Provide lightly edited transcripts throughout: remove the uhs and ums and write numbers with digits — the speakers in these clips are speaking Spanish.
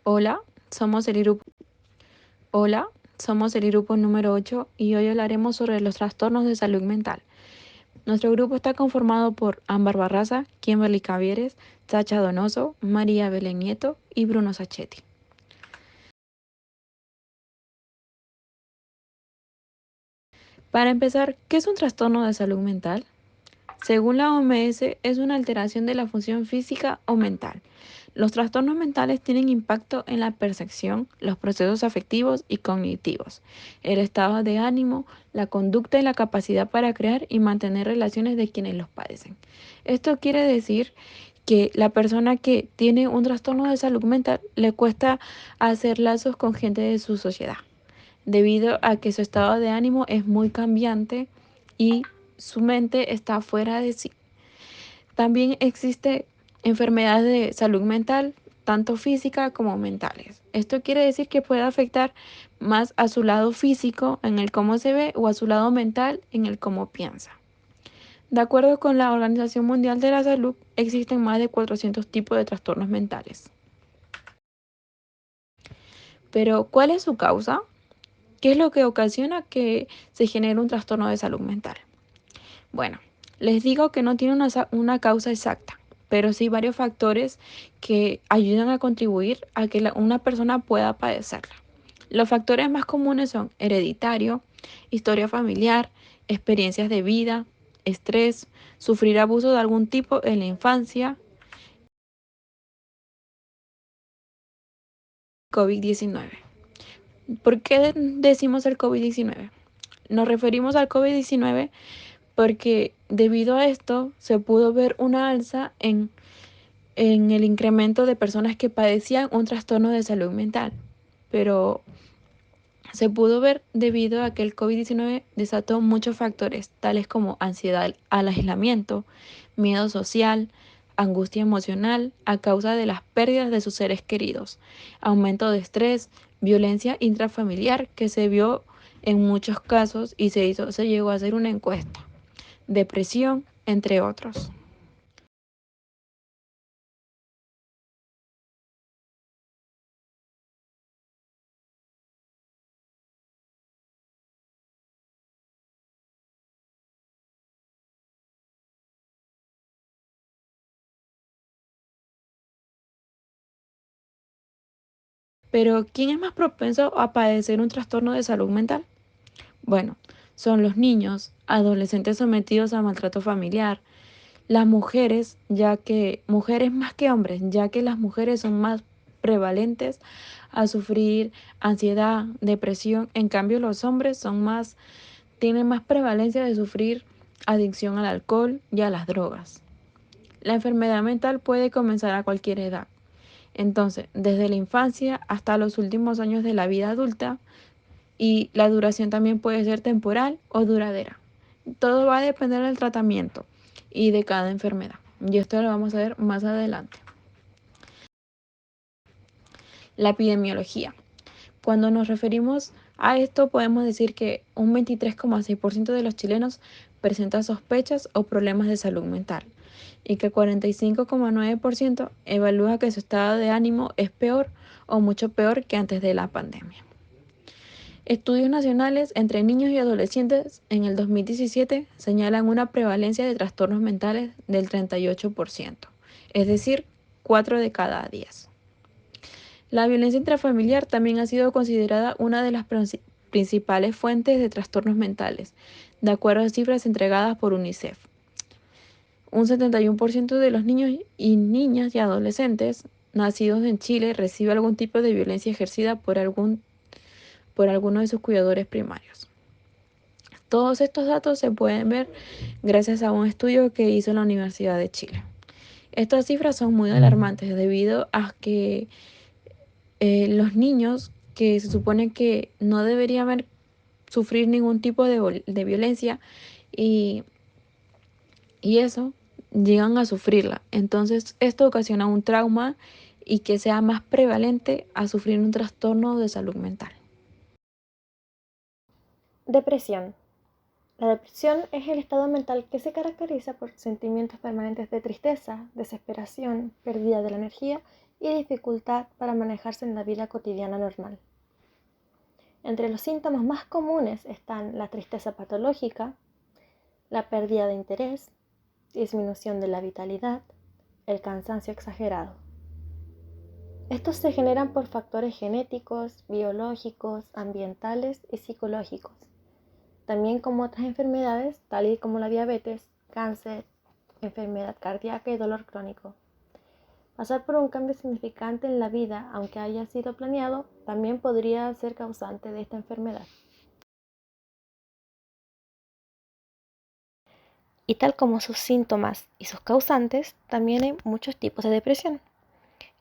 Hola, somos el grupo. Hola, somos el grupo número 8 y hoy hablaremos sobre los trastornos de salud mental. Nuestro grupo está conformado por Ámbar Barraza, Kimberly Cavieres, Sacha Donoso, María Belén Nieto y Bruno Sacchetti. Para empezar, ¿qué es un trastorno de salud mental? Según la OMS, es una alteración de la función física o mental. Los trastornos mentales tienen impacto en la percepción, los procesos afectivos y cognitivos, el estado de ánimo, la conducta y la capacidad para crear y mantener relaciones de quienes los padecen. Esto quiere decir que la persona que tiene un trastorno de salud mental le cuesta hacer lazos con gente de su sociedad, debido a que su estado de ánimo es muy cambiante y su mente está fuera de sí. También existe enfermedades de salud mental, tanto física como mentales. Esto quiere decir que puede afectar más a su lado físico, en el cómo se ve, o a su lado mental, en el cómo piensa. De acuerdo con la Organización Mundial de la Salud, existen más de 400 tipos de trastornos mentales. Pero, ¿cuál es su causa? ¿Qué es lo que ocasiona que se genere un trastorno de salud mental? Bueno, les digo que no tiene una causa exacta, pero sí varios factores que ayudan a contribuir a que una persona pueda padecerla. Los factores más comunes son hereditario, historia familiar, experiencias de vida, estrés, sufrir abuso de algún tipo en la infancia, COVID-19. ¿Por qué decimos el COVID-19? Nos referimos al COVID-19 porque debido a esto se pudo ver una alza en el incremento de personas que padecían un trastorno de salud mental, pero se pudo ver debido a que el COVID-19 desató muchos factores, tales como ansiedad al aislamiento, miedo social, angustia emocional a causa de las pérdidas de sus seres queridos, aumento de estrés, violencia intrafamiliar que se vio en muchos casos y se llegó a hacer una encuesta, depresión, entre otros. Pero, ¿quién es más propenso a padecer un trastorno de salud mental? Bueno, son los niños, adolescentes sometidos a maltrato familiar, las mujeres, ya que mujeres más que hombres, ya que las mujeres son más prevalentes a sufrir ansiedad, depresión, en cambio los hombres tienen más prevalencia de sufrir adicción al alcohol y a las drogas. La enfermedad mental puede comenzar a cualquier edad. Entonces, desde la infancia hasta los últimos años de la vida adulta, y la duración también puede ser temporal o duradera. Todo va a depender del tratamiento y de cada enfermedad. Y esto lo vamos a ver más adelante. La epidemiología. Cuando nos referimos a esto, podemos decir que un 23,6% de los chilenos presenta sospechas o problemas de salud mental y que 45,9% evalúa que su estado de ánimo es peor o mucho peor que antes de la pandemia. Estudios nacionales entre niños y adolescentes en el 2017 señalan una prevalencia de trastornos mentales del 38%, es decir, 4 de cada 10. La violencia intrafamiliar también ha sido considerada una de las principales fuentes de trastornos mentales, de acuerdo a cifras entregadas por UNICEF. Un 71% de los niños y niñas y adolescentes nacidos en Chile recibe algún tipo de violencia ejercida por alguno de sus cuidadores primarios. Todos estos datos se pueden ver gracias a un estudio que hizo la Universidad de Chile. Estas cifras son muy alarmantes debido a que los niños que se supone que no deberían sufrir ningún tipo de violencia y, y eso llegan a sufrirla. Entonces esto ocasiona un trauma y que sea más prevalente a sufrir un trastorno de salud mental. Depresión. La depresión es el estado mental que se caracteriza por sentimientos permanentes de tristeza, desesperación, pérdida de la energía y dificultad para manejarse en la vida cotidiana normal. Entre los síntomas más comunes están la tristeza patológica, la pérdida de interés, disminución de la vitalidad, el cansancio exagerado. Estos se generan por factores genéticos, biológicos, ambientales y psicológicos, también como otras enfermedades, tal y como la diabetes, cáncer, enfermedad cardíaca y dolor crónico. Pasar por un cambio significante en la vida, aunque haya sido planeado, también podría ser causante de esta enfermedad. Y tal como sus síntomas y sus causantes, también hay muchos tipos de depresión.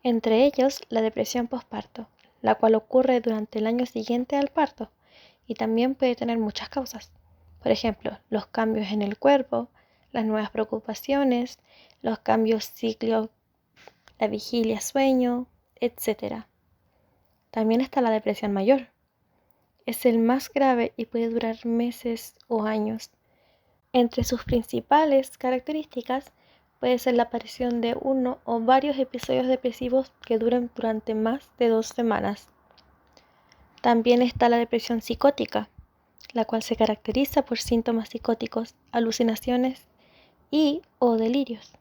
Entre ellos, la depresión postparto, la cual ocurre durante el año siguiente al parto y también puede tener muchas causas. Por ejemplo, los cambios en el cuerpo, las nuevas preocupaciones, los cambios ciclo, la vigilia, sueño, etc. También está la depresión mayor. Es el más grave y puede durar meses o años. Entre sus principales características puede ser la aparición de uno o varios episodios depresivos que duren durante más de 2 semanas. También está la depresión psicótica, la cual se caracteriza por síntomas psicóticos, alucinaciones y o delirios.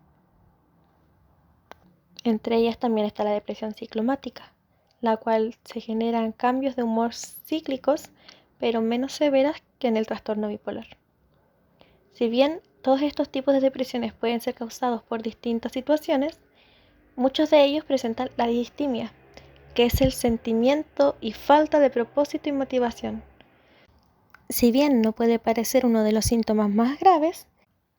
Entre ellas también está la depresión ciclomática, la cual se generan cambios de humor cíclicos, pero menos severas que en el trastorno bipolar. Si bien todos estos tipos de depresiones pueden ser causados por distintas situaciones, muchos de ellos presentan la distimia, que es el sentimiento y falta de propósito y motivación. Si bien no puede parecer uno de los síntomas más graves,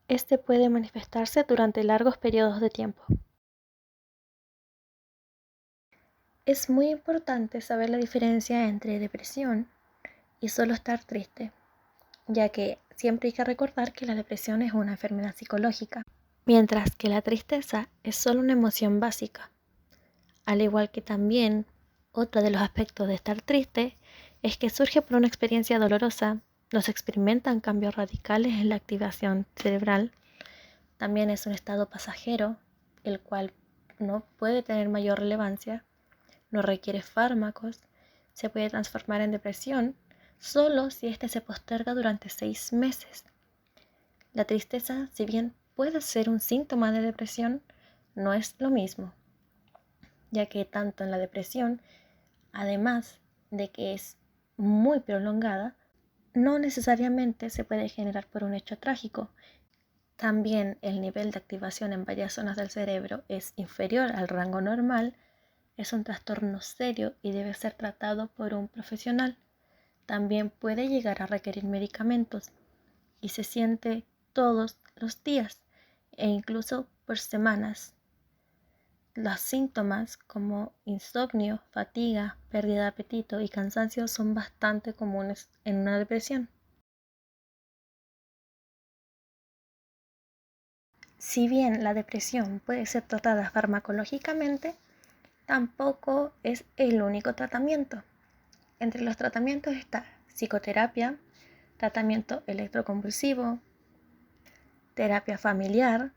este puede manifestarse durante largos periodos de tiempo. Es muy importante saber la diferencia entre depresión y solo estar triste, ya que siempre hay que recordar que la depresión es una enfermedad psicológica, mientras que la tristeza es solo una emoción básica. Al igual que también otro de los aspectos de estar triste es que surge por una experiencia dolorosa, no se experimentan cambios radicales en la activación cerebral, también es un estado pasajero, el cual no puede tener mayor relevancia, no requiere fármacos, se puede transformar en depresión solo si éste se posterga durante 6 meses. La tristeza, si bien puede ser un síntoma de depresión, no es lo mismo, ya que tanto en la depresión, además de que es muy prolongada, no necesariamente se puede generar por un hecho trágico. También el nivel de activación en varias zonas del cerebro es inferior al rango normal, es un trastorno serio y debe ser tratado por un profesional. También puede llegar a requerir medicamentos y se siente todos los días e incluso por semanas. Los síntomas como insomnio, fatiga, pérdida de apetito y cansancio son bastante comunes en una depresión. Si bien la depresión puede ser tratada farmacológicamente, tampoco es el único tratamiento. Entre los tratamientos está psicoterapia, tratamiento electroconvulsivo, terapia familiar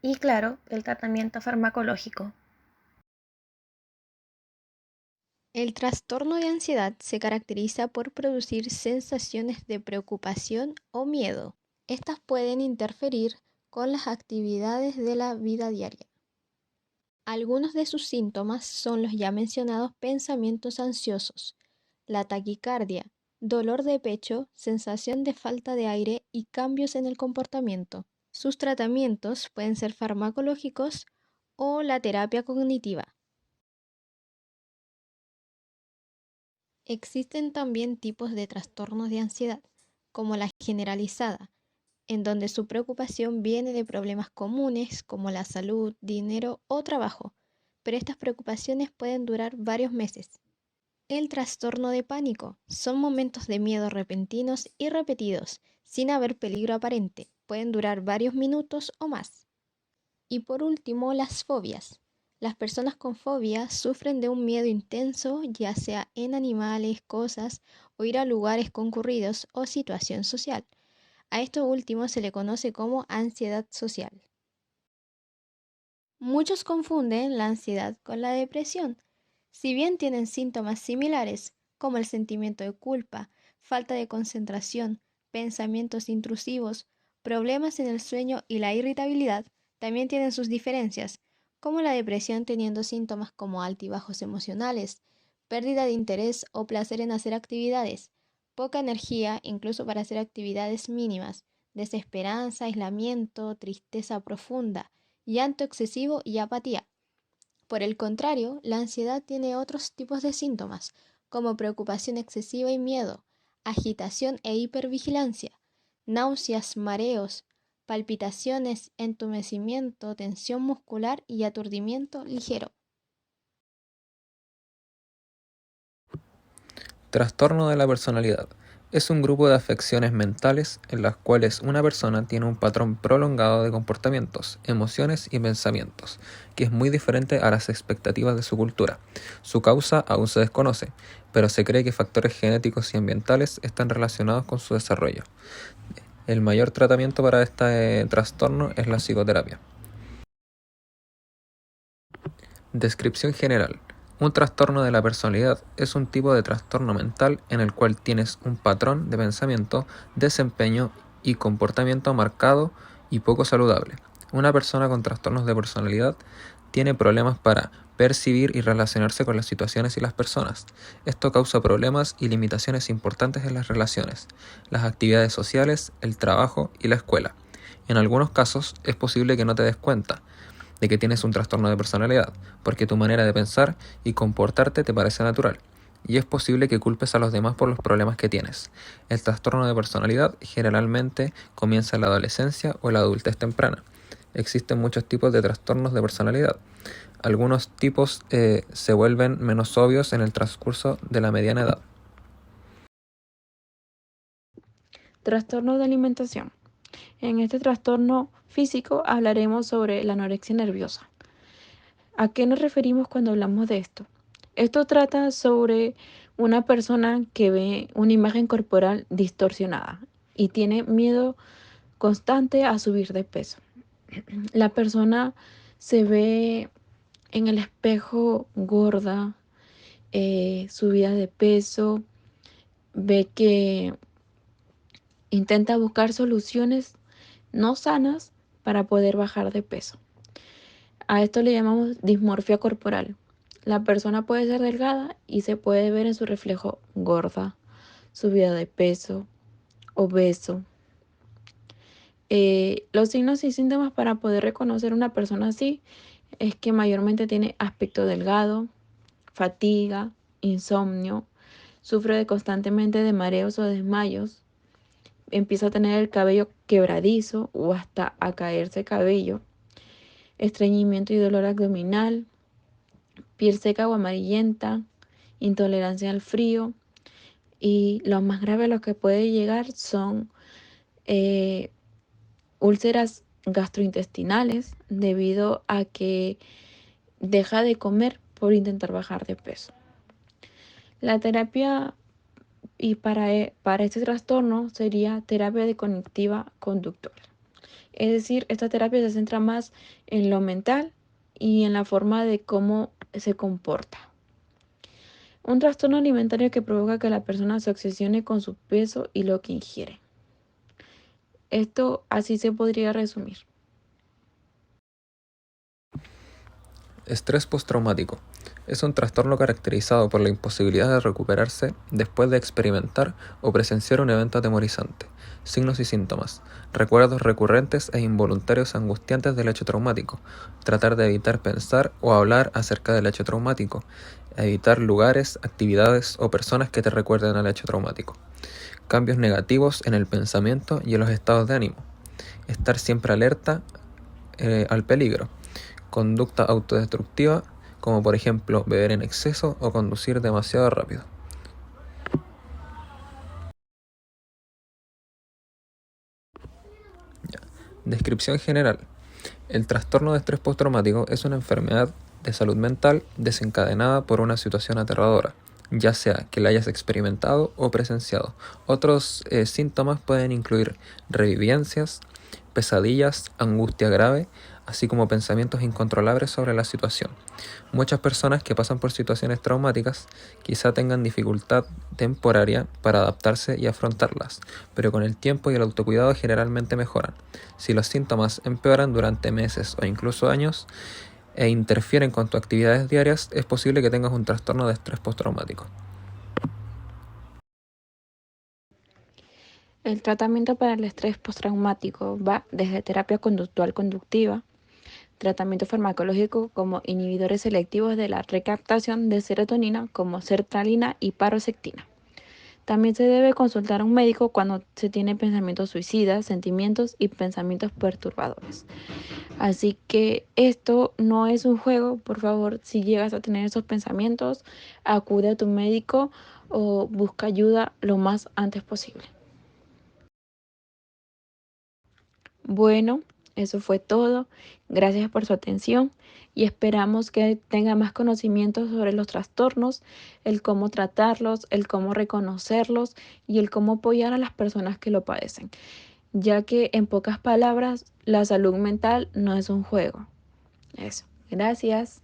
y, claro, el tratamiento farmacológico. El trastorno de ansiedad se caracteriza por producir sensaciones de preocupación o miedo. Estas pueden interferir con las actividades de la vida diaria. Algunos de sus síntomas son los ya mencionados pensamientos ansiosos, la taquicardia, dolor de pecho, sensación de falta de aire y cambios en el comportamiento. Sus tratamientos pueden ser farmacológicos o la terapia cognitiva. Existen también tipos de trastornos de ansiedad, como la generalizada, en donde su preocupación viene de problemas comunes como la salud, dinero o trabajo, pero estas preocupaciones pueden durar varios meses. El trastorno de pánico son momentos de miedo repentinos y repetidos, sin haber peligro aparente, pueden durar varios minutos o más. Y por último, las fobias. Las personas con fobia sufren de un miedo intenso, ya sea en animales, cosas, o ir a lugares concurridos o situación social. A esto último se le conoce como ansiedad social. Muchos confunden la ansiedad con la depresión. Si bien tienen síntomas similares, como el sentimiento de culpa, falta de concentración, pensamientos intrusivos, problemas en el sueño y la irritabilidad, también tienen sus diferencias, como la depresión teniendo síntomas como altibajos emocionales, pérdida de interés o placer en hacer actividades, poca energía incluso para hacer actividades mínimas, desesperanza, aislamiento, tristeza profunda, llanto excesivo y apatía. Por el contrario, la ansiedad tiene otros tipos de síntomas, como preocupación excesiva y miedo, agitación e hipervigilancia, náuseas, mareos, palpitaciones, entumecimiento, tensión muscular y aturdimiento ligero. Trastorno de la personalidad. Es un grupo de afecciones mentales en las cuales una persona tiene un patrón prolongado de comportamientos, emociones y pensamientos, que es muy diferente a las expectativas de su cultura. Su causa aún se desconoce, pero se cree que factores genéticos y ambientales están relacionados con su desarrollo. El mayor tratamiento para este trastorno es la psicoterapia. Descripción general. Un trastorno de la personalidad es un tipo de trastorno mental en el cual tienes un patrón de pensamiento, desempeño y comportamiento marcado y poco saludable. Una persona con trastornos de personalidad tiene problemas para percibir y relacionarse con las situaciones y las personas. Esto causa problemas y limitaciones importantes en las relaciones, las actividades sociales, el trabajo y la escuela. En algunos casos es posible que no te des cuenta de que tienes un trastorno de personalidad, porque tu manera de pensar y comportarte te parece natural, y es posible que culpes a los demás por los problemas que tienes. El trastorno de personalidad generalmente comienza en la adolescencia o la adultez temprana. Existen muchos tipos de trastornos de personalidad. Algunos tipos se vuelven menos obvios en el transcurso de la mediana edad. Trastorno de alimentación. En este trastorno físico hablaremos sobre la anorexia nerviosa. ¿A qué nos referimos cuando hablamos de esto? Esto trata sobre una persona que ve una imagen corporal distorsionada y tiene miedo constante a subir de peso. La persona se ve en el espejo gorda, subida de peso, ve que intenta buscar soluciones no sanas para poder bajar de peso. A esto le llamamos dismorfia corporal. La persona puede ser delgada y se puede ver en su reflejo gorda, subida de peso, obeso. Los signos y síntomas para poder reconocer una persona así es que mayormente tiene aspecto delgado, fatiga, insomnio, sufre constantemente de mareos o desmayos, empieza a tener el cabello quebradizo o hasta a caerse cabello, estreñimiento y dolor abdominal, piel seca o amarillenta, intolerancia al frío y lo más grave a lo que puede llegar son úlceras gastrointestinales debido a que deja de comer por intentar bajar de peso. La terapia y para este trastorno sería terapia de cognitiva conductual. Es decir, esta terapia se centra más en lo mental y en la forma de cómo se comporta. Un trastorno alimentario que provoca que la persona se obsesione con su peso y lo que ingiere. Esto así se podría resumir. Estrés postraumático. Es un trastorno caracterizado por la imposibilidad de recuperarse después de experimentar o presenciar un evento atemorizante. Signos y síntomas. Recuerdos recurrentes e involuntarios angustiantes del hecho traumático. Tratar de evitar pensar o hablar acerca del hecho traumático. Evitar lugares, actividades o personas que te recuerden al hecho traumático. Cambios negativos en el pensamiento y en los estados de ánimo. Estar siempre alerta al peligro. Conducta autodestructiva, como por ejemplo beber en exceso o conducir demasiado rápido. Descripción general. El trastorno de estrés postraumático es una enfermedad de salud mental desencadenada por una situación aterradora, ya sea que la hayas experimentado o presenciado. Otros síntomas pueden incluir revivencias, pesadillas, angustia grave, así como pensamientos incontrolables sobre la situación. Muchas personas que pasan por situaciones traumáticas quizá tengan dificultad temporaria para adaptarse y afrontarlas, pero con el tiempo y el autocuidado generalmente mejoran. Si los síntomas empeoran durante meses o incluso años e interfieren con tus actividades diarias, es posible que tengas un trastorno de estrés postraumático. El tratamiento para el estrés postraumático va desde terapia conductual conductiva, tratamiento farmacológico como inhibidores selectivos de la recaptación de serotonina como sertralina y paroxetina. También se debe consultar a un médico cuando se tiene pensamientos suicidas, sentimientos y pensamientos perturbadores. Así que esto no es un juego, por favor, si llegas a tener esos pensamientos, acude a tu médico o busca ayuda lo más antes posible. Bueno, eso fue todo. Gracias por su atención y esperamos que tenga más conocimientos sobre los trastornos, el cómo tratarlos, el cómo reconocerlos y el cómo apoyar a las personas que lo padecen, ya que en pocas palabras, la salud mental no es un juego. Eso. Gracias.